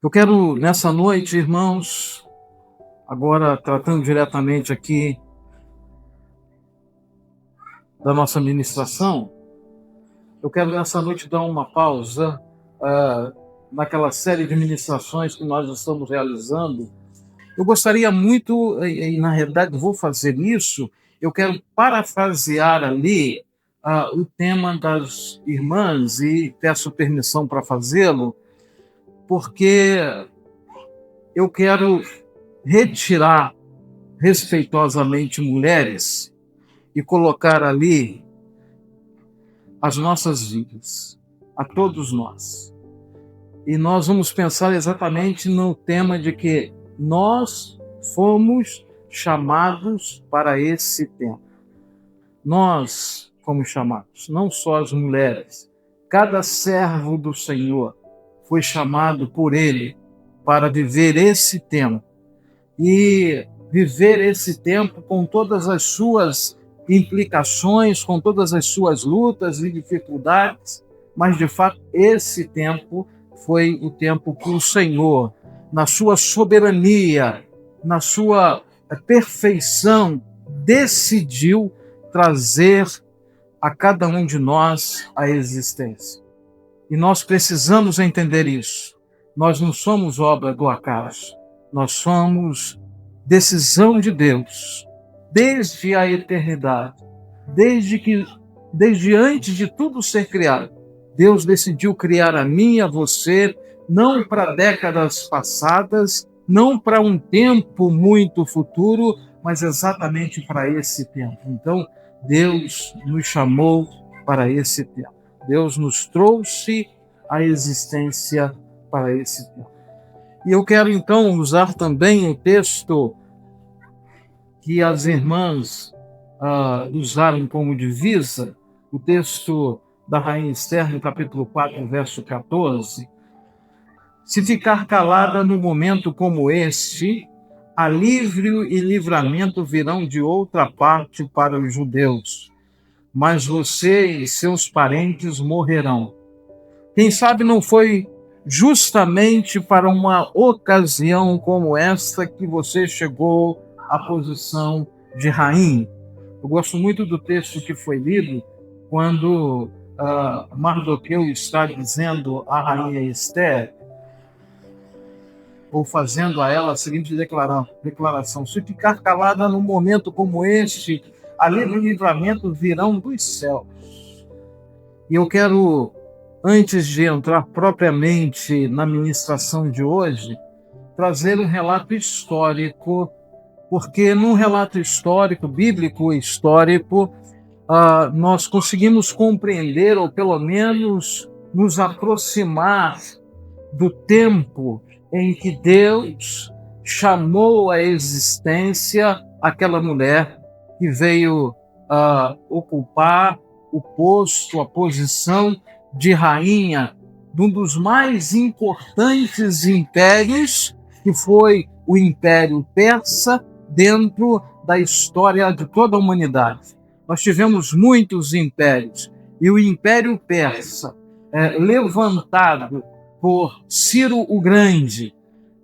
Eu quero, nessa noite, irmãos, agora tratando diretamente aqui da nossa ministração, eu quero nessa noite dar uma pausa naquela série de ministrações que nós estamos realizando. Eu gostaria muito, e na realidade vou fazer isso, eu quero parafrasear ali o tema das irmãs e peço permissão para fazê-lo, porque eu quero retirar respeitosamente mulheres e colocar ali as nossas vidas, a todos nós. E nós vamos pensar exatamente no tema de que nós fomos chamados para esse tempo. Nós fomos chamados, não só as mulheres. Cada servo do Senhor foi chamado por Ele para viver esse tempo. E viver esse tempo com todas as suas implicações, com todas as suas lutas e dificuldades, mas de fato esse tempo foi o tempo que o Senhor, na sua soberania, na sua perfeição, decidiu trazer a cada um de nós a existência. E nós precisamos entender isso. Nós não somos obra do acaso. Nós somos decisão de Deus, desde a eternidade, desde antes de tudo ser criado. Deus decidiu criar a mim e a você, não para décadas passadas, não para um tempo muito futuro, mas exatamente para esse tempo. Então, Deus nos chamou para esse tempo. Deus nos trouxe à existência para esse tempo. E eu quero, então, usar também o texto que as irmãs usaram como divisa, o texto da Rainha Esther, no capítulo 4, verso 14. Se ficar calada no momento como este, alívio e livramento virão de outra parte para os judeus, mas você e seus parentes morrerão. Quem sabe não foi justamente para uma ocasião como esta que você chegou à posição de rainha. Eu gosto muito do texto que foi lido quando Mardoqueu está dizendo à rainha Esther, ou fazendo a ela a seguinte declaração: se ficar calada num momento como este, alívio e livramento virão dos céus. E eu quero, antes de entrar propriamente na ministração de hoje, trazer um relato histórico, porque num relato histórico, bíblico histórico, nós conseguimos compreender, ou pelo menos nos aproximar do tempo em que Deus chamou à existência aquela mulher que veio ocupar o posto, a posição de rainha de um dos mais importantes impérios, que foi o Império Persa, dentro da história de toda a humanidade. Nós tivemos muitos impérios, e o Império Persa, levantado por Ciro o Grande,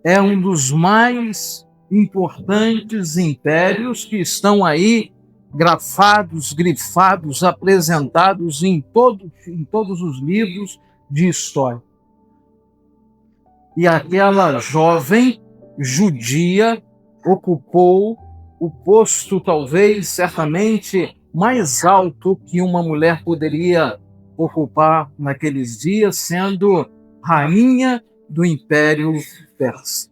é um dos mais importantes impérios que estão aí grafados, grifados, apresentados em todos os livros de história. E aquela jovem judia ocupou o posto, talvez, certamente, mais alto que uma mulher poderia ocupar naqueles dias, sendo rainha do Império Persa.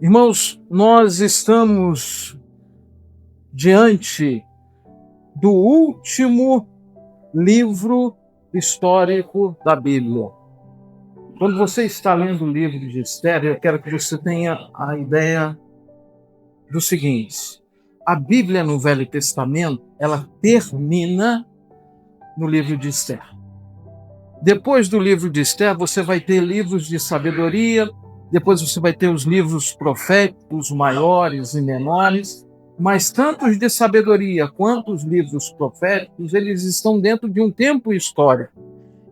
Irmãos, nós estamos diante do último livro histórico da Bíblia. Quando você está lendo o livro de Esther, eu quero que você tenha a ideia do seguinte: a Bíblia no Velho Testamento, ela termina no livro de Esther. Depois do livro de Esther, você vai ter livros de sabedoria, depois você vai ter os livros proféticos maiores e menores, mas tanto os de sabedoria quanto os livros proféticos, eles estão dentro de um tempo histórico.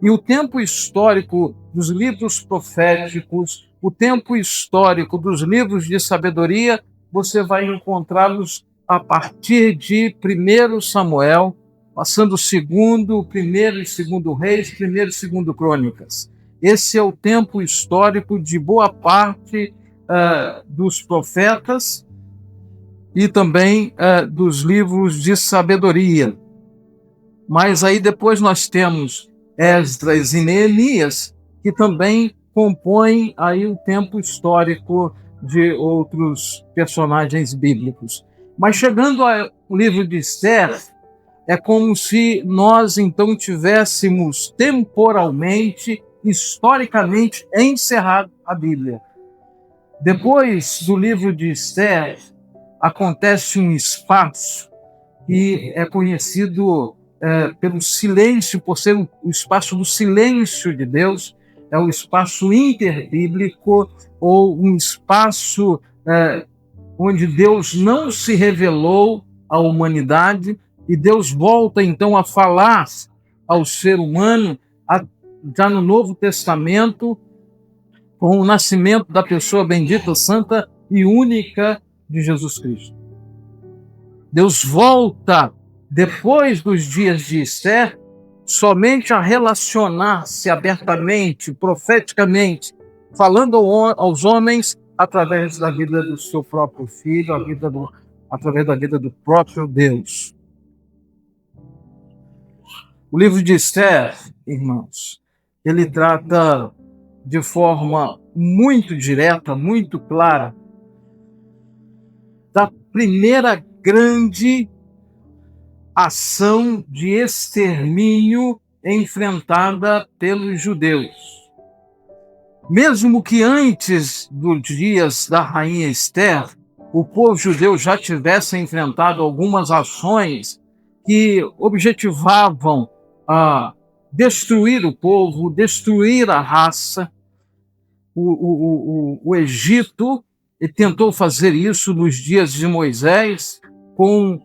E o tempo histórico dos livros proféticos, o tempo histórico dos livros de sabedoria, você vai encontrá-los a partir de 1 Samuel, passando o segundo, primeiro e segundo Reis, primeiro e segundo Crônicas. Esse é o tempo histórico de boa parte dos profetas e também dos livros de sabedoria. Mas aí depois nós temos Esdras e Neemias, que também compõem aí o tempo histórico de outros personagens bíblicos. Mas chegando ao livro de Esther, é como se nós então tivéssemos temporalmente, historicamente, encerrado a Bíblia. Depois do livro de Esther, acontece um espaço que é conhecido pelo silêncio, por ser o espaço do silêncio de Deus, é o espaço interbíblico, ou um espaço onde Deus não se revelou à humanidade, e Deus volta então a falar ao ser humano, já no Novo Testamento, com o nascimento da pessoa bendita, santa e única de Jesus Cristo. Deus volta, depois dos dias de Esther, somente a relacionar-se abertamente, profeticamente, falando aos homens através da vida do seu próprio Filho, através da vida do próprio Deus. O livro de Esther, irmãos, ele trata de forma muito direta, muito clara, da primeira grande ação de extermínio enfrentada pelos judeus. Mesmo que antes dos dias da rainha Esther, o povo judeu já tivesse enfrentado algumas ações que objetivavam destruir o povo, destruir a raça. O Egito tentou fazer isso nos dias de Moisés, com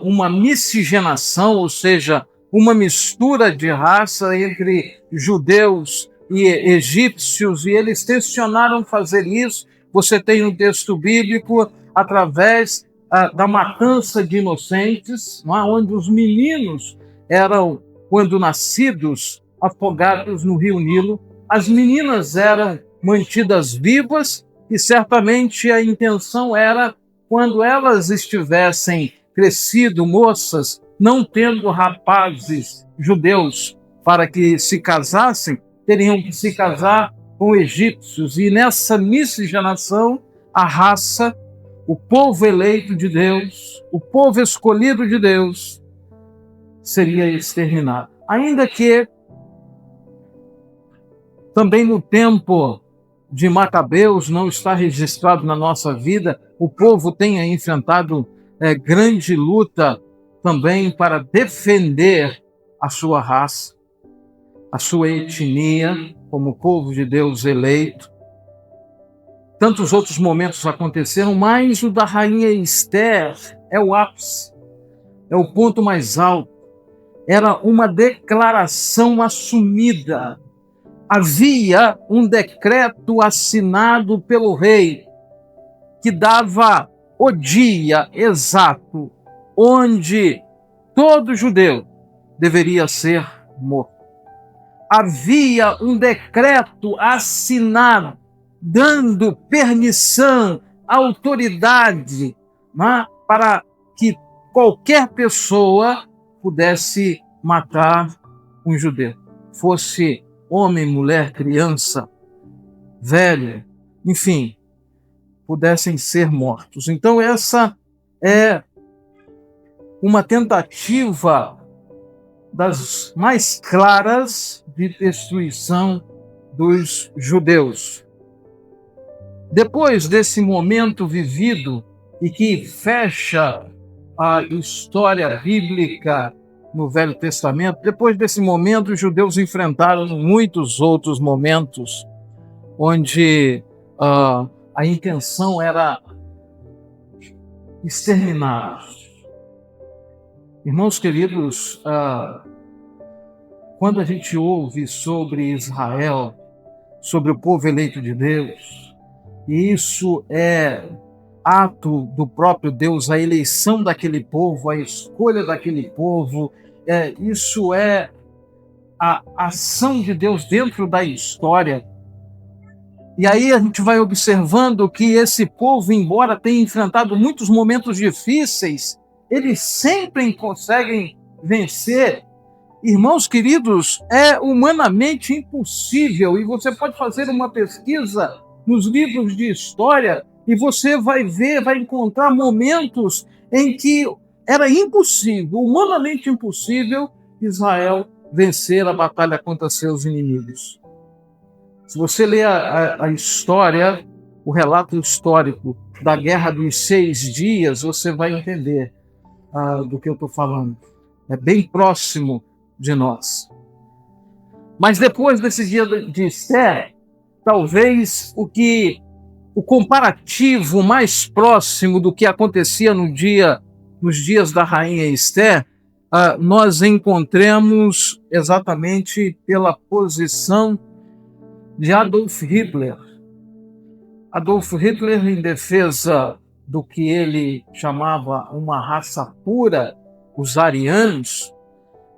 uma miscigenação, ou seja, uma mistura de raça entre judeus e egípcios, e eles tensionaram fazer isso. Você tem um texto bíblico através da matança de inocentes, onde os meninos eram, quando nascidos, afogados no rio Nilo. As meninas eram mantidas vivas, e certamente a intenção era, quando elas estivessem crescido, moças, não tendo rapazes judeus para que se casassem, teriam que se casar com egípcios. E nessa miscigenação, a raça, o povo eleito de Deus, o povo escolhido de Deus, seria exterminado. Ainda que também no tempo de Macabeus, não está registrado na nossa vida, o povo tenha enfrentado grande luta também para defender a sua raça, a sua etnia, como povo de Deus eleito. Tantos outros momentos aconteceram, mas o da rainha Esther é o ápice, é o ponto mais alto. Era uma declaração assumida. Havia um decreto assinado pelo rei que dava o dia exato onde todo judeu deveria ser morto. Havia um decreto assinado dando permissão, autoridade, para que qualquer pessoa pudesse matar um judeu, fosse homem, mulher, criança, velho, enfim, pudessem ser mortos. Então essa é uma tentativa das mais claras de destruição dos judeus. Depois desse momento vivido e que fecha a história bíblica no Velho Testamento, depois desse momento os judeus enfrentaram muitos outros momentos onde a intenção era exterminá-los. Irmãos queridos, quando a gente ouve sobre Israel, sobre o povo eleito de Deus, e isso é ato do próprio Deus, a eleição daquele povo, a escolha daquele povo, isso é a ação de Deus dentro da história. E aí a gente vai observando que esse povo, embora tenha enfrentado muitos momentos difíceis, eles sempre conseguem vencer. Irmãos queridos, é humanamente impossível, e você pode fazer uma pesquisa nos livros de história e você vai ver, vai encontrar momentos em que era impossível, humanamente impossível, Israel vencer a batalha contra seus inimigos. Se você ler a história, o relato histórico da Guerra dos 6 Dias, você vai entender do que eu estou falando. É bem próximo de nós. Mas depois desse dia de Esther, talvez o comparativo mais próximo do que acontecia nos dias da rainha Esther, nós encontramos exatamente pela posição de Adolf Hitler. Adolf Hitler, em defesa do que ele chamava uma raça pura, os arianos,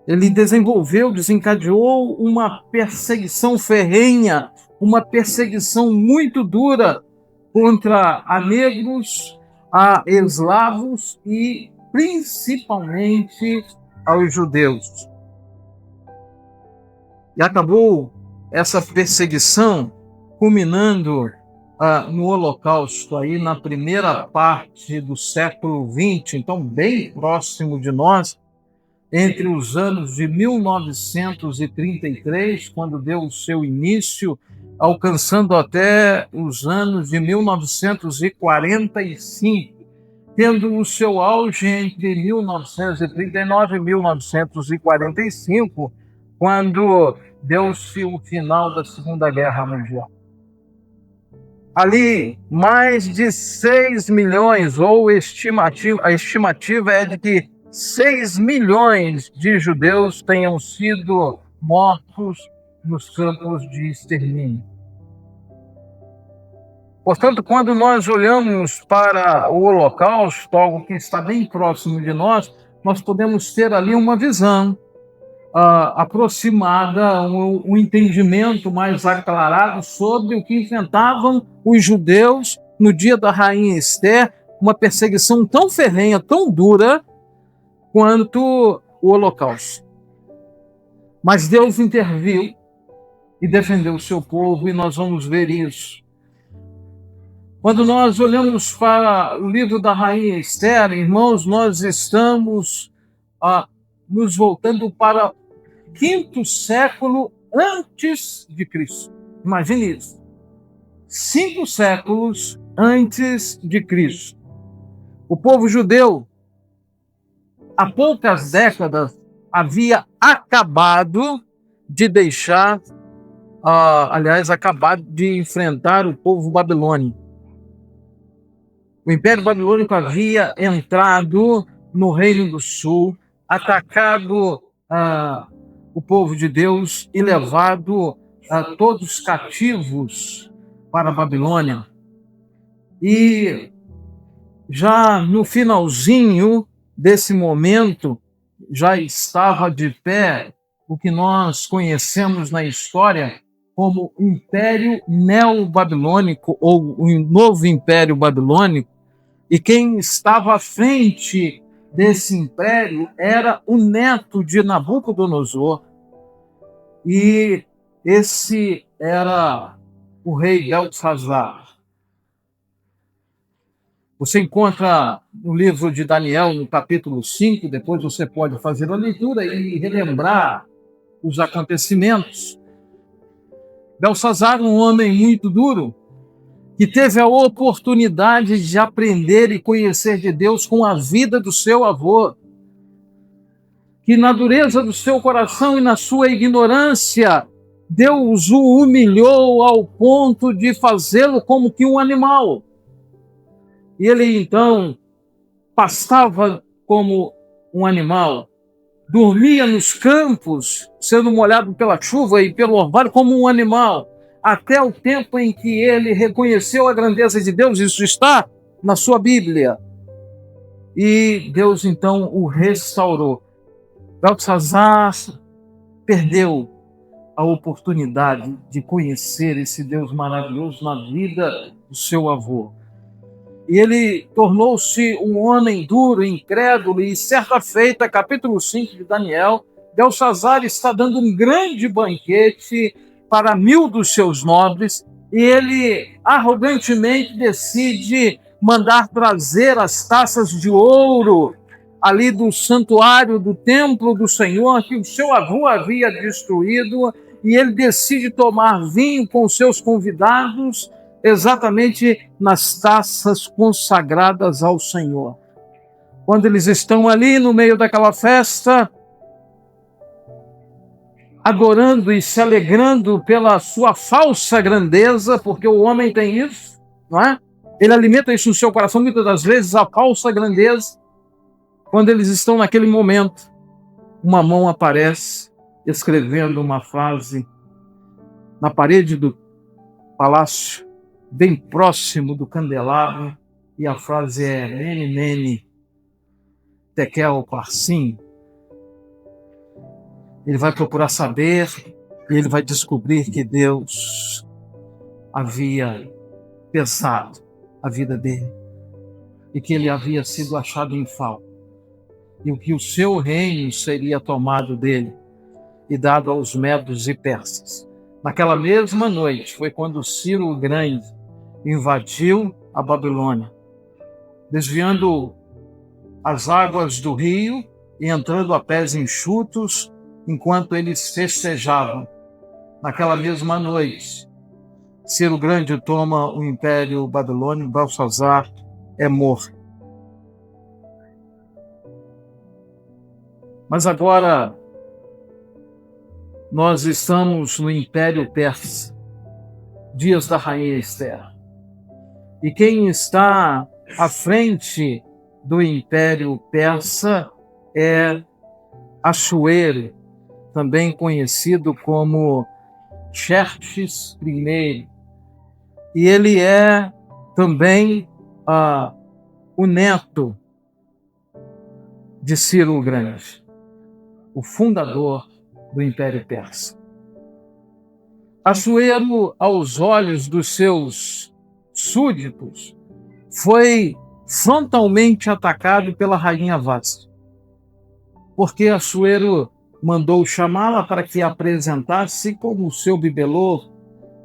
ele desencadeou uma perseguição ferrenha, uma perseguição muito dura contra a negros, a eslavos e principalmente aos judeus. E acabou essa perseguição culminando no Holocausto, aí na primeira parte do século XX, então bem próximo de nós, entre os anos de 1933, quando deu o seu início, alcançando até os anos de 1945, tendo o seu auge entre 1939 e 1945, quando deu-se o final da Segunda Guerra Mundial. Ali, mais de 6 milhões, ou a estimativa é de que 6 milhões de judeus tenham sido mortos nos campos de extermínio. Portanto, quando nós olhamos para o Holocausto, algo que está bem próximo de nós podemos ter ali uma visão aproximada, um entendimento mais aclarado sobre o que enfrentavam os judeus no dia da rainha Esther, uma perseguição tão ferrenha, tão dura, quanto o Holocausto. Mas Deus interviu e defendeu o seu povo, e nós vamos ver isso. Quando nós olhamos para o livro da rainha Esther, irmãos, nós estamos nos voltando para o 5º século antes de Cristo. Imagine isso. 5 séculos antes de Cristo. O povo judeu, há poucas décadas, havia acabado de deixar, acabado de enfrentar o povo babilônico. O Império Babilônico havia entrado no Reino do Sul, atacado o povo de Deus e levado todos cativos para a Babilônia. E já no finalzinho desse momento, já estava de pé o que nós conhecemos na história como Império Neo-Babilônico, ou o Novo Império Babilônico, e quem estava à frente desse império era o neto de Nabucodonosor, e esse era o rei Belsazar. Você encontra no livro de Daniel, no capítulo 5, depois você pode fazer a leitura e relembrar os acontecimentos. Belsazar, um homem muito duro, que teve a oportunidade de aprender e conhecer de Deus com a vida do seu avô, que na dureza do seu coração e na sua ignorância, Deus o humilhou ao ponto de fazê-lo como que um animal. E ele então pastava como um animal, dormia nos campos, sendo molhado pela chuva e pelo orvalho como um animal, até o tempo em que ele reconheceu a grandeza de Deus. Isso está na sua Bíblia. E Deus então o restaurou. Beltesazar perdeu a oportunidade de conhecer esse Deus maravilhoso na vida do seu avô. E ele tornou-se um homem duro, incrédulo, e certa feita, capítulo 5 de Daniel, Beltesazar está dando um grande banquete para 1000 dos seus nobres, e ele arrogantemente decide mandar trazer as taças de ouro ali do santuário do templo do Senhor, que o seu avô havia destruído, e ele decide tomar vinho com seus convidados, exatamente nas taças consagradas ao Senhor. Quando eles estão ali no meio daquela festa, adorando e se alegrando pela sua falsa grandeza, porque o homem tem isso, não é? Ele alimenta isso no seu coração, muitas das vezes, a falsa grandeza. Quando eles estão naquele momento, uma mão aparece escrevendo uma frase na parede do palácio, bem próximo do candelabro, e a frase é Mene, Mene, Tekel, Parsim. Ele vai procurar saber e ele vai descobrir que Deus havia pesado a vida dele e que ele havia sido achado em falta e que o seu reino seria tomado dele e dado aos medos e persas. Naquela mesma noite foi quando Ciro o Grande invadiu a Babilônia, desviando as águas do rio e entrando a pés enxutos enquanto eles festejavam. Naquela mesma noite, Ciro o Grande toma o Império Babilônico, Beltesazar é morto. Mas agora nós estamos no Império Persa, dias da Rainha Ester. E quem está à frente do Império Persa é Assuero, também conhecido como Xerxes I. E ele é também o neto de Ciro o Grande, o fundador do Império Persa. Assuero, aos olhos dos seus súditos, foi frontalmente atacado pela rainha Vasta, porque Assuero mandou chamá-la para que a apresentasse como o seu bibelô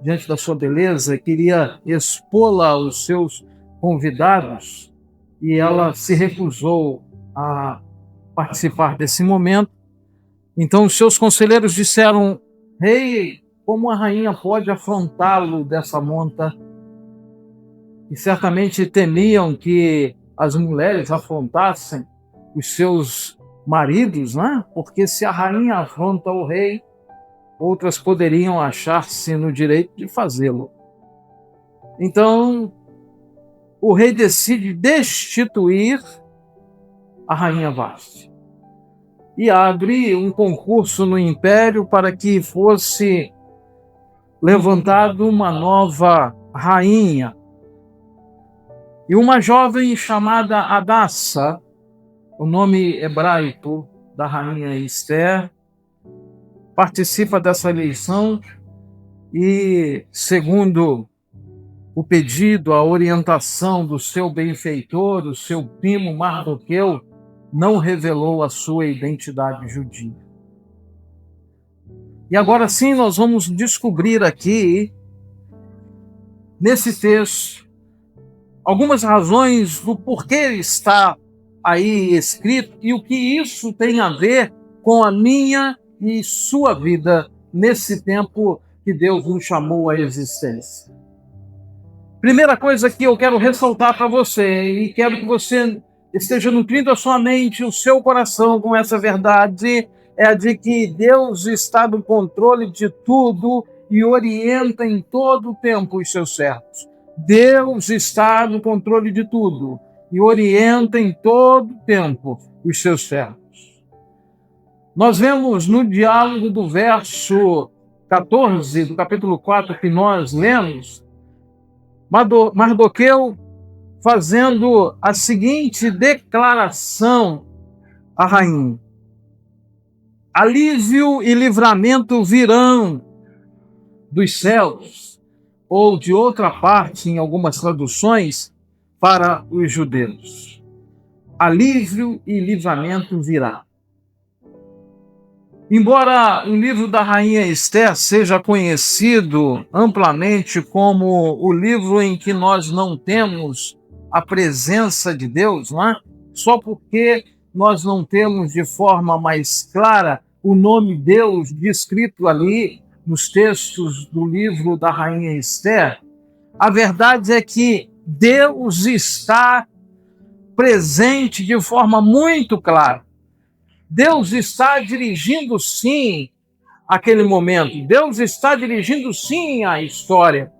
diante da sua beleza, queria expô-la aos seus convidados, e ela se recusou a participar desse momento. Então os seus conselheiros disseram: rei, como a rainha pode afrontá-lo dessa monta? E certamente temiam que as mulheres afrontassem os seus maridos, né? Porque se a rainha afronta o rei, outras poderiam achar-se no direito de fazê-lo. Então, o rei decide destituir a rainha Vasta e abre um concurso no império para que fosse levantada uma nova rainha. E uma jovem chamada Hadassa, o nome hebraico da rainha Ester, participa dessa eleição e, segundo o pedido, a orientação do seu benfeitor, o seu primo Mardoqueu, não revelou a sua identidade judia. E agora sim nós vamos descobrir aqui, nesse texto, algumas razões do porquê está aí escrito e o que isso tem a ver com a minha e sua vida nesse tempo que Deus nos chamou à existência. Primeira coisa que eu quero ressaltar para você, e quero que você esteja nutrindo a sua mente, o seu coração com essa verdade, é a de que Deus está no controle de tudo e orienta em todo o tempo os seus servos. Deus está no controle de tudo e orienta em todo o tempo os seus servos. Nós vemos no diálogo do verso 14 do capítulo 4 que nós lemos, Mardoqueu fazendo a seguinte declaração à rainha: alívio e livramento virão dos céus, ou de outra parte, em algumas traduções, para os judeus. Alívio e livramento virá. Embora o livro da Rainha Esther seja conhecido amplamente como o livro em que nós não temos a presença de Deus, não é? Só porque nós não temos de forma mais clara o nome Deus descrito ali nos textos do livro da Rainha Esther, a verdade é que Deus está presente de forma muito clara. Deus está dirigindo, sim, aquele momento. Deus está dirigindo, sim, a história.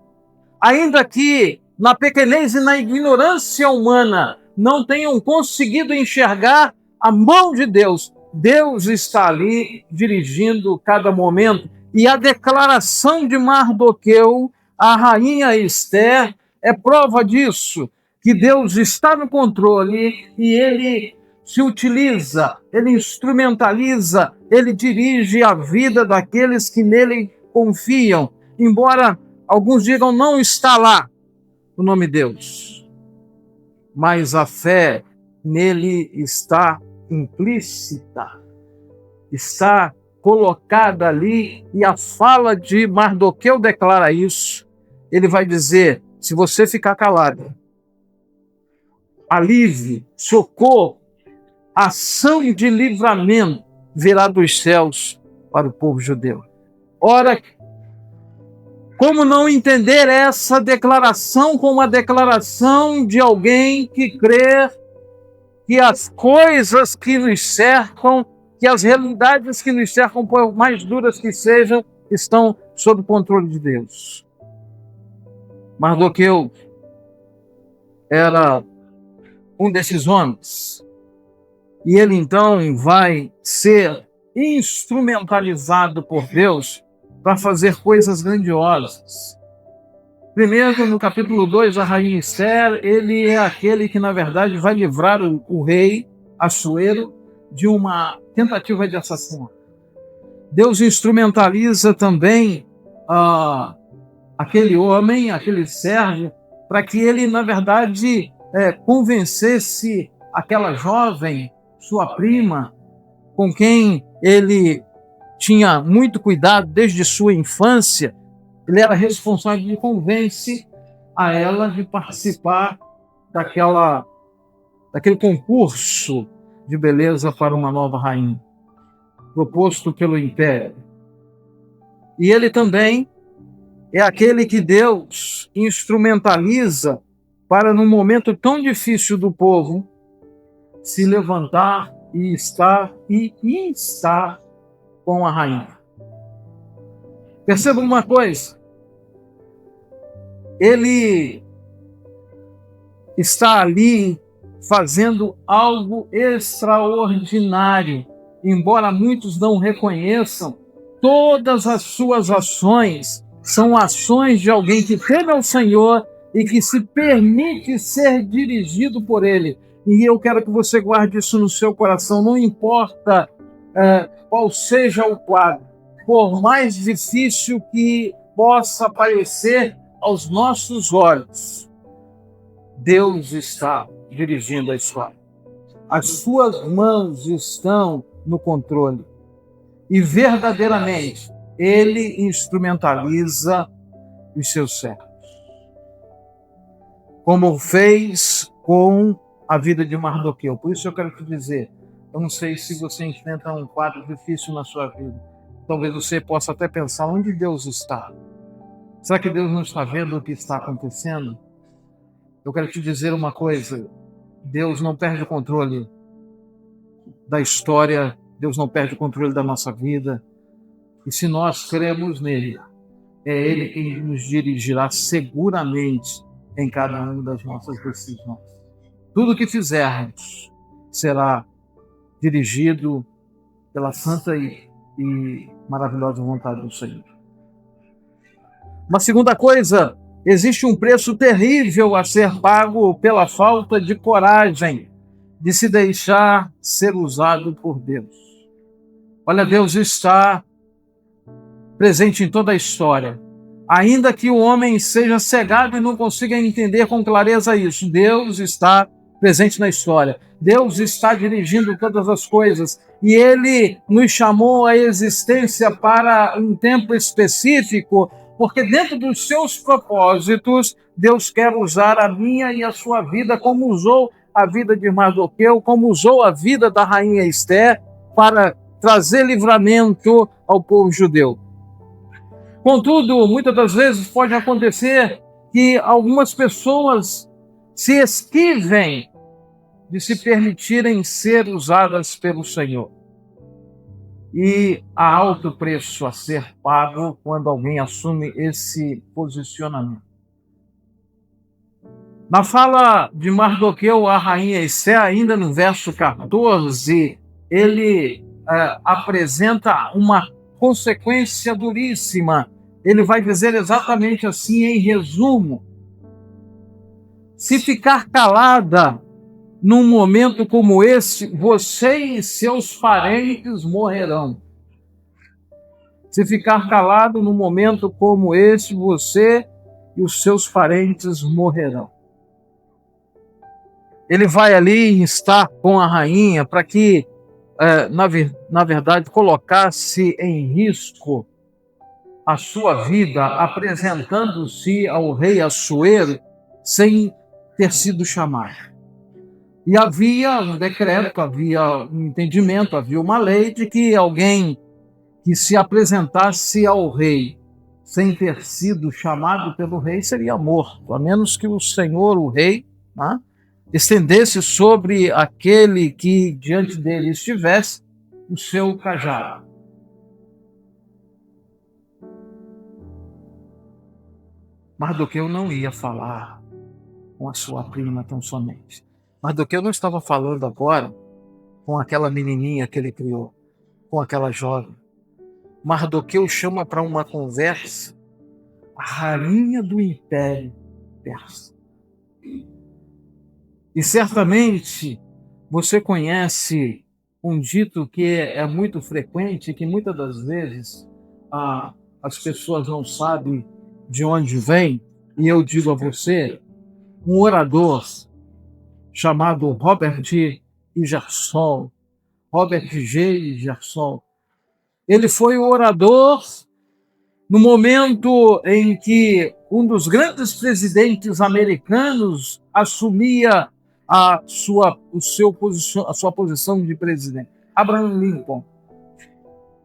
Ainda que na pequenez e na ignorância humana não tenham conseguido enxergar a mão de Deus, Deus está ali dirigindo cada momento. E a declaração de Mardoqueu à rainha Esther é prova disso, que Deus está no controle e ele se utiliza, ele instrumentaliza, ele dirige a vida daqueles que nele confiam. Embora alguns digam não está lá o nome Deus, mas a fé nele está implícita, está colocada ali, e a fala de Mardoqueu declara isso. Ele vai dizer: se você ficar calado, alívio, socorro, ação de livramento virá dos céus para o povo judeu. Ora, como não entender essa declaração como uma declaração de alguém que crê que as coisas que nos cercam, que as realidades que nos cercam, por mais duras que sejam, estão sob o controle de Deus? Mardoqueu era um desses homens. E ele então vai ser instrumentalizado por Deus para fazer coisas grandiosas. Primeiro, no capítulo 2, a rainha Esther, ele é aquele que, na verdade, vai livrar o rei Assuero de uma tentativa de assassinato. Deus instrumentaliza também aquele homem, aquele servo, para que ele, na verdade, convencesse aquela jovem, sua prima, com quem ele tinha muito cuidado desde sua infância. Ele era responsável e convence a ela de participar daquele concurso de beleza para uma nova rainha, proposto pelo império. E ele também é aquele que Deus instrumentaliza para, num momento tão difícil do povo, se levantar e estar com a rainha. Perceba uma coisa: ele está ali fazendo algo extraordinário. Embora muitos não reconheçam, todas as suas ações são ações de alguém que teme ao Senhor e que se permite ser dirigido por Ele. E eu quero que você guarde isso no seu coração. Não importa qual seja o quadro, por mais difícil que possa parecer aos nossos olhos, Deus está dirigindo a história. As suas mãos estão no controle. E verdadeiramente, Ele instrumentaliza os seus servos. Como fez com a vida de Mardoqueu. Por isso eu quero te dizer, eu não sei se você enfrenta um quadro difícil na sua vida. Talvez você possa até pensar, onde Deus está? Será que Deus não está vendo o que está acontecendo? Eu quero te dizer uma coisa, Deus não perde o controle da história, Deus não perde o controle da nossa vida. E se nós cremos nele, é Ele quem nos dirigirá seguramente em cada uma das nossas decisões. Tudo que fizermos será dirigido pela santa e maravilhosa vontade do Senhor. Uma segunda coisa, existe um preço terrível a ser pago pela falta de coragem de se deixar ser usado por Deus. Olha, Deus está presente em toda a história. Ainda que o homem seja cegado e não consiga entender com clareza isso, Deus está presente na história. Deus está dirigindo todas as coisas e Ele nos chamou à existência para um tempo específico, porque dentro dos seus propósitos, Deus quer usar a minha e a sua vida, como usou a vida de Mardoqueu, como usou a vida da rainha Esther, para trazer livramento ao povo judeu. Contudo, muitas das vezes pode acontecer que algumas pessoas se esquivem de se permitirem ser usadas pelo Senhor. E há alto preço a ser pago quando alguém assume esse posicionamento. Na fala de Mardoqueu à rainha Esther, ainda no verso 14, ele apresenta uma consequência duríssima. Ele vai dizer exatamente assim, em resumo: se ficar calada num momento como esse, você e seus parentes morrerão. Se ficar calado num momento como esse, você e os seus parentes morrerão. Ele vai ali instar com a rainha para que, na verdade, colocasse em risco a sua vida, apresentando-se ao rei Assuero sem ter sido chamado. E havia um decreto, havia um entendimento, havia uma lei de que alguém que se apresentasse ao rei sem ter sido chamado pelo rei seria morto, a menos que o Senhor, o rei, estendesse sobre aquele que diante dele estivesse o seu cajado. Mardoqueu não ia falar com a sua prima tão somente. Mardoqueu não estava falando agora com aquela menininha que ele criou, com aquela jovem. Mardoqueu chama para uma conversa a rainha do império persa. E certamente você conhece um dito que é muito frequente, que muitas das vezes as pessoas não sabem de onde vem, e eu digo a você, um orador chamado Robert G. Ingersoll, ele foi o orador no momento em que um dos grandes presidentes americanos assumia a sua posição de presidente, Abraham Lincoln.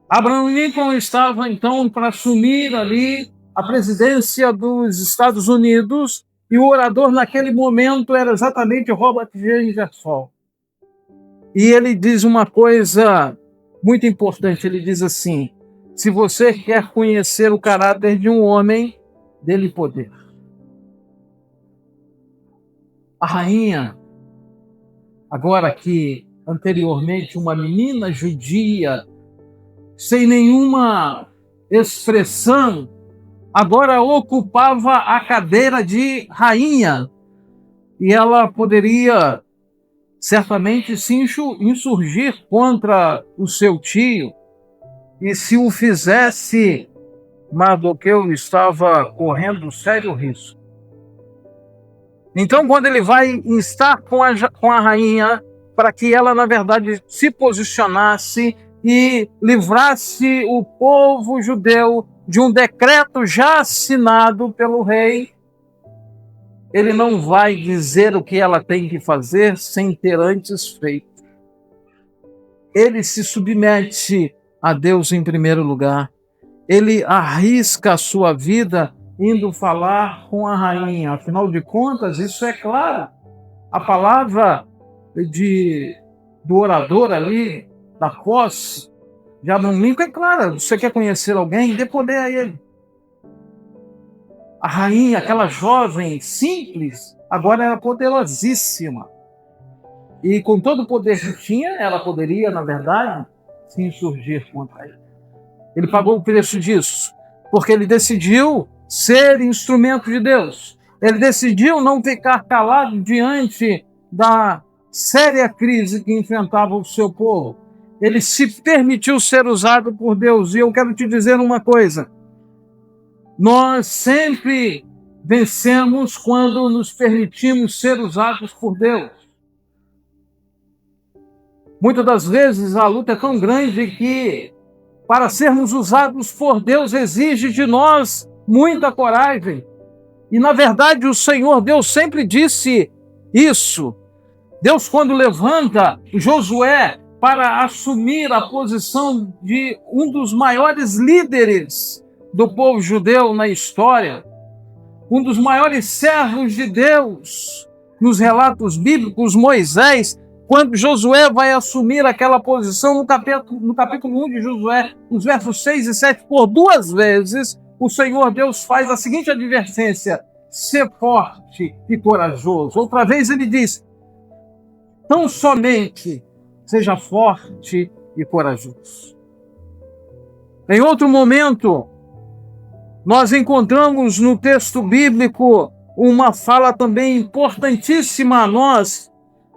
Abraham Lincoln estava então para assumir ali a presidência dos Estados Unidos e o orador naquele momento era exatamente Robert G. Ingersoll. E ele diz uma coisa muito importante, ele diz assim: se você quer conhecer o caráter de um homem, dê-lhe poder. A rainha, agora que anteriormente uma menina judia, sem nenhuma expressão, agora ocupava a cadeira de rainha. E ela poderia certamente se insurgir contra o seu tio. E se o fizesse, Mardoqueu estava correndo sério risco. Então, quando ele vai instar com a rainha para que ela, na verdade, se posicionasse e livrasse o povo judeu de um decreto já assinado pelo rei, ele não vai dizer o que ela tem que fazer sem ter antes feito. Ele se submete a Deus em primeiro lugar. Ele arrisca a sua vida indo falar com a rainha. Afinal de contas, isso é claro. A palavra do orador ali, da posse de Abraham Lincoln é clara. Você quer conhecer alguém? Dê poder a ele. A rainha, aquela jovem simples, agora era poderosíssima. E com todo o poder que tinha, ela poderia, na verdade, se insurgir contra ele. Ele pagou o preço disso, porque ele decidiu ser instrumento de Deus. Ele decidiu não ficar calado diante da séria crise que enfrentava o seu povo. Ele se permitiu ser usado por Deus. E eu quero te dizer uma coisa: nós sempre vencemos quando nos permitimos ser usados por Deus. Muitas das vezes a luta é tão grande que, para sermos usados por Deus, exige de nós muita coragem. E, na verdade, o Senhor Deus sempre disse isso. Deus, quando levanta Josué para assumir a posição de um dos maiores líderes do povo judeu na história, um dos maiores servos de Deus nos relatos bíblicos, Moisés, quando Josué vai assumir aquela posição, no capítulo 1 de Josué, nos versos 6 e 7, por 2 vezes, o Senhor Deus faz a seguinte advertência: ser forte e corajoso. Outra vez ele diz: tão somente seja forte e corajoso. Em outro momento, nós encontramos no texto bíblico uma fala também importantíssima a nós,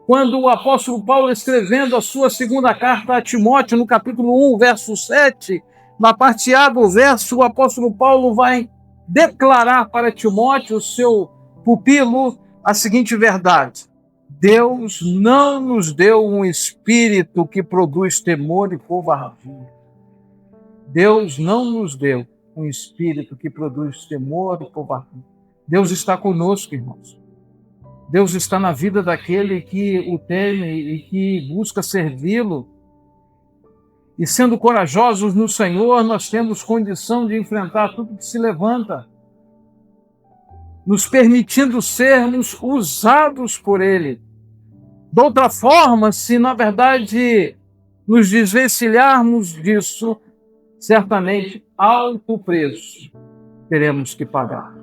quando o apóstolo Paulo, escrevendo a sua segunda carta a Timóteo, no capítulo 1, verso 7, na parte A do verso, o apóstolo Paulo vai declarar para Timóteo, seu pupilo, a seguinte verdade: Deus não nos deu um espírito que produz temor e covardia. Deus não nos deu um espírito que produz temor e covardia. Deus está conosco, irmãos. Deus está na vida daquele que o teme e que busca servi-lo. E sendo corajosos no Senhor, nós temos condição de enfrentar tudo que se levanta, nos permitindo sermos usados por Ele. De outra forma, se na verdade nos desvencilharmos disso, certamente alto preço teremos que pagar.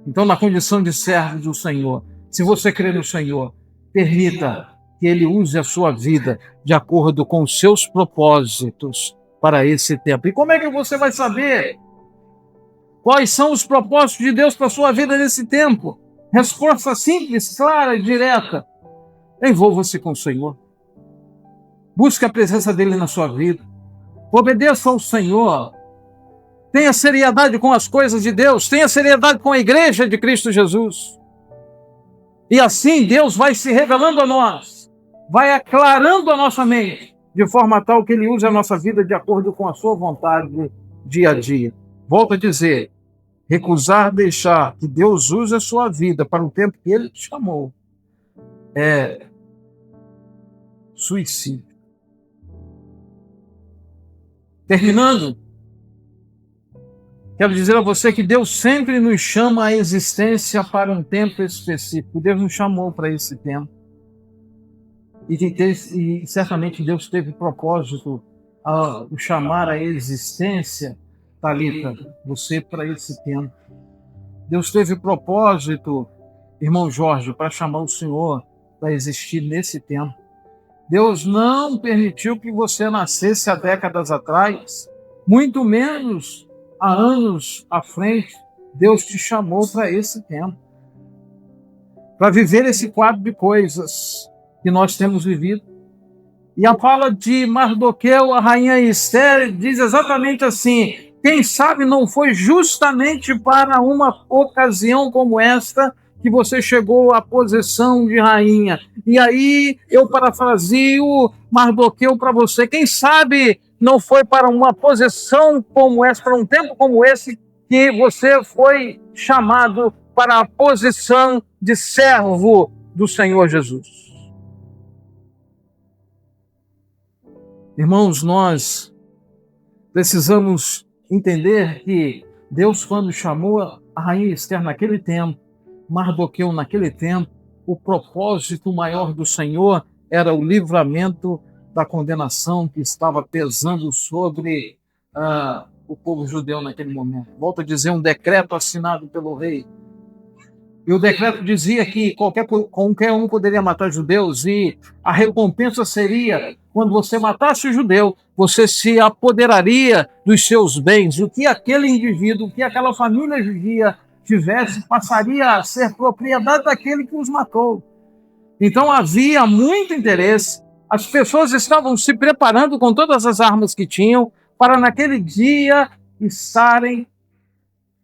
Então, na condição de servos do Senhor, se você crê no Senhor, permita que Ele use a sua vida de acordo com os seus propósitos para esse tempo. E como é que você vai saber quais são os propósitos de Deus para a sua vida nesse tempo? Resposta simples, clara e direta: envolva-se com o Senhor. Busque a presença dEle na sua vida. Obedeça ao Senhor. Tenha seriedade com as coisas de Deus. Tenha seriedade com a igreja de Cristo Jesus. E assim Deus vai se revelando a nós, vai aclarando a nossa mente, de forma tal que Ele use a nossa vida de acordo com a sua vontade dia a dia. Volto a dizer: recusar deixar que Deus use a sua vida para o tempo que Ele te chamou é suicídio. Terminando, quero dizer a você que Deus sempre nos chama à existência para um tempo específico. Deus nos chamou para esse tempo. E certamente Deus teve propósito ao chamar à existência, Thalita, você para esse tempo. Deus teve propósito, irmão Jorge, para chamar o Senhor para existir nesse tempo. Deus não permitiu que você nascesse há décadas atrás, muito menos há anos à frente. Deus te chamou para esse tempo, para viver esse quadro de coisas que nós temos vivido. E a fala de Mardoqueu, a rainha Esther, diz exatamente assim: quem sabe não foi justamente para uma ocasião como esta que você chegou à posição de rainha. E aí eu parafrasio Mardoqueu para você: quem sabe não foi para uma posição como essa, para um tempo como esse, que você foi chamado para a posição de servo do Senhor Jesus. Irmãos, nós precisamos entender que Deus, quando chamou a rainha Esther naquele tempo, Mardoqueu naquele tempo, o propósito maior do Senhor era o livramento da condenação que estava pesando sobre o povo judeu naquele momento. Volto a dizer, um decreto assinado pelo rei. E o decreto dizia que qualquer um poderia matar judeus, e a recompensa seria, quando você matasse o judeu, você se apoderaria dos seus bens. O que aquele indivíduo, o que aquela família judia tivesse, passaria a ser propriedade daquele que os matou. Então havia muito interesse. As pessoas estavam se preparando com todas as armas que tinham para naquele dia estarem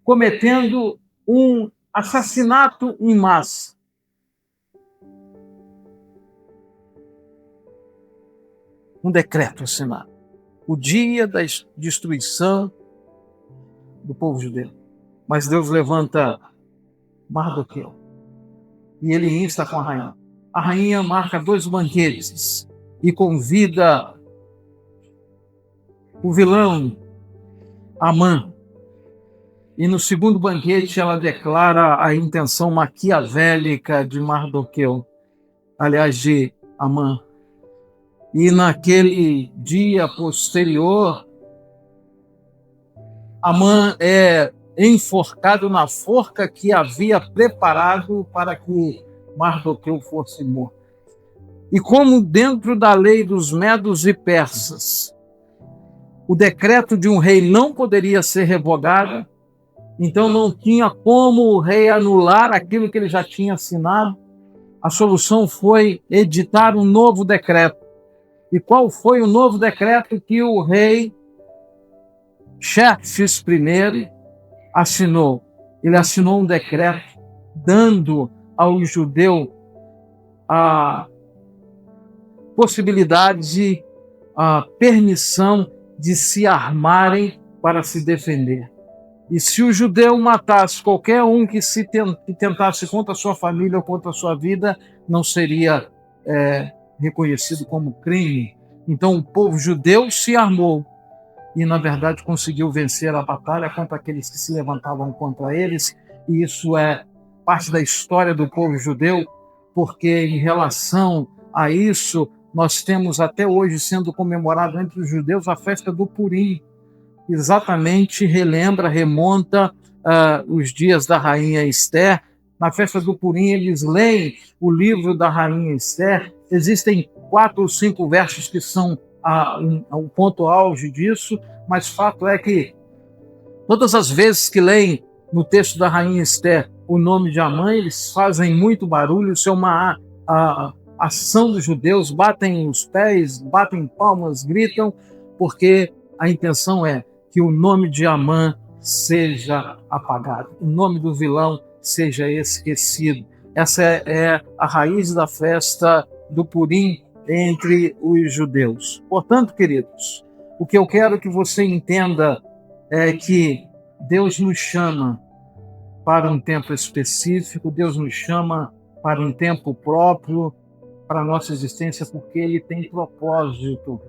cometendo um assassinato em massa. Um decreto assinado. O dia da destruição do povo judeu. Mas Deus levanta Mardoqueu. E ele insta com a rainha. A rainha marca 2 banquetes e convida o vilão Amã. E no segundo banquete ela declara a intenção maquiavélica de Mardoqueu, aliás, de Amã. E naquele dia posterior, Amã é enforcado na forca que havia preparado para que Mardoqueu fosse morto. E como dentro da lei dos medos e persas, o decreto de um rei não poderia ser revogado, então não tinha como o rei anular aquilo que ele já tinha assinado, a solução foi editar um novo decreto. E qual foi o novo decreto que o rei Xerxes I assinou? Ele assinou um decreto dando ao judeu a possibilidade, a permissão de se armarem para se defender. E se o judeu matasse qualquer um que tentasse contra a sua família ou contra a sua vida, não seria reconhecido como crime. Então o povo judeu se armou e, na verdade, conseguiu vencer a batalha contra aqueles que se levantavam contra eles. E isso é parte da história do povo judeu, porque em relação a isso, nós temos até hoje sendo comemorado entre os judeus a festa do Purim. Exatamente remonta os dias da rainha Esther. Na festa do Purim eles leem o livro da rainha Esther. Existem 4 ou 5 versos que são o ponto auge disso, mas fato é que todas as vezes que leem no texto da rainha Esther o nome de Amã, eles fazem muito barulho. Isso é uma ação dos judeus, batem os pés, batem palmas, gritam, porque a intenção é que o nome de Amã seja apagado, o nome do vilão seja esquecido. Essa é a raiz da festa do Purim entre os judeus. Portanto, queridos, o que eu quero que você entenda é que Deus nos chama para um tempo específico, Deus nos chama para um tempo próprio para a nossa existência, porque Ele tem propósito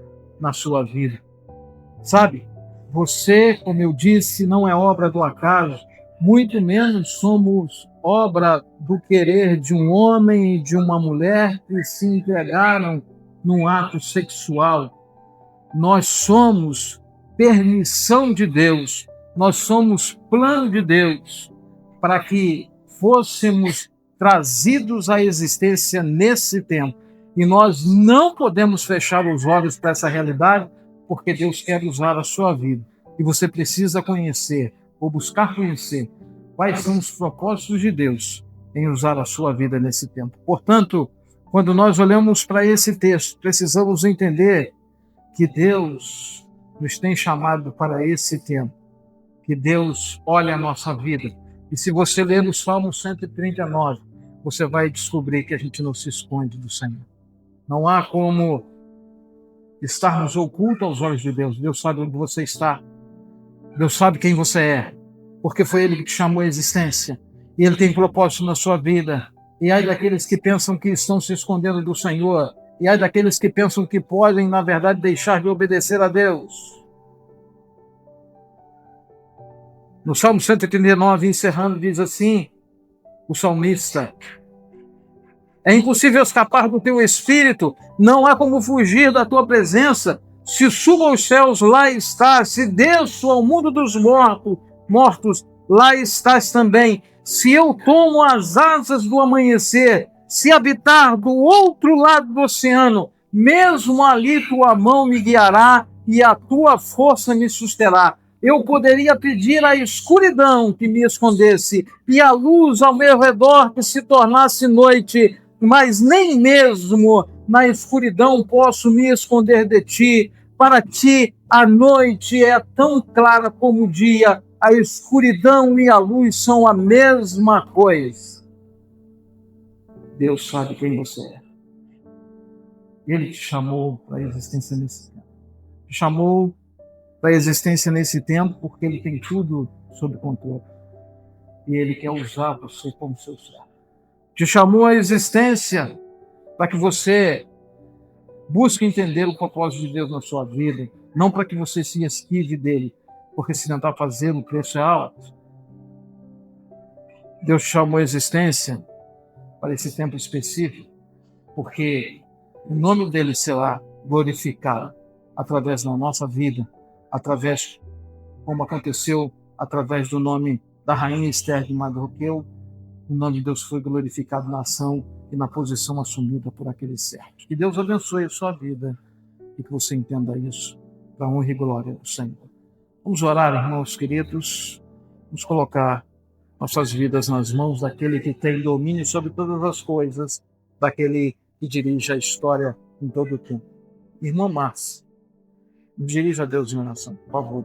na sua vida. Sabe? Você, como eu disse, não é obra do acaso, muito menos somos obra do querer de um homem e de uma mulher que se entregaram num ato sexual. Nós somos permissão de Deus, nós somos plano de Deus para que fôssemos trazidos à existência nesse tempo. E nós não podemos fechar os olhos para essa realidade, porque Deus quer usar a sua vida. E você precisa conhecer, ou buscar conhecer, quais são os propósitos de Deus em usar a sua vida nesse tempo. Portanto, quando nós olhamos para esse texto, precisamos entender que Deus nos tem chamado para esse tempo, que Deus olha a nossa vida. E se você ler o Salmo 139, você vai descobrir que a gente não se esconde do Senhor. Não há como estarmos ocultos aos olhos de Deus. Deus sabe onde você está. Deus sabe quem você é, porque foi Ele que te chamou à existência. E Ele tem propósito na sua vida. E ai daqueles que pensam que estão se escondendo do Senhor. E ai daqueles que pensam que podem, na verdade, deixar de obedecer a Deus. No Salmo 139, encerrando, diz assim, o salmista: é impossível escapar do teu espírito, não há como fugir da tua presença. Se subo aos céus, lá estás. Se desço ao mundo dos mortos, lá estás também. se eu tomo as asas do amanhecer, se habitar do outro lado do oceano, mesmo ali tua mão me guiará e a tua força me susterá. Eu poderia pedir à escuridão que me escondesse e a luz ao meu redor que se tornasse noite, mas nem mesmo na escuridão posso me esconder de ti. Para ti, a noite é tão clara como o dia, a escuridão e a luz são a mesma coisa. Deus sabe quem você é. Ele te chamou para a existência nesse tempo. Te chamou para a existência nesse tempo porque ele tem tudo sob controle. E ele quer usar você como seu servo. Te chamou à existência para que você busque entender o propósito de Deus na sua vida, não para que você se esquive dele, porque se tentar fazer o preço é alto. Deus te chamou à existência para esse tempo específico, porque o nome dele será glorificado através da nossa vida, através, como aconteceu, através do nome da rainha Esther de Mardoqueu. O nome de Deus foi glorificado na ação e na posição assumida por aquele servo. Que Deus abençoe a sua vida e que você entenda isso para a honra e glória do Senhor. Vamos orar, irmãos queridos, vamos colocar nossas vidas nas mãos daquele que tem domínio sobre todas as coisas, daquele que dirige a história em todo o tempo. Irmã Márcia, dirija a Deus em oração, por favor.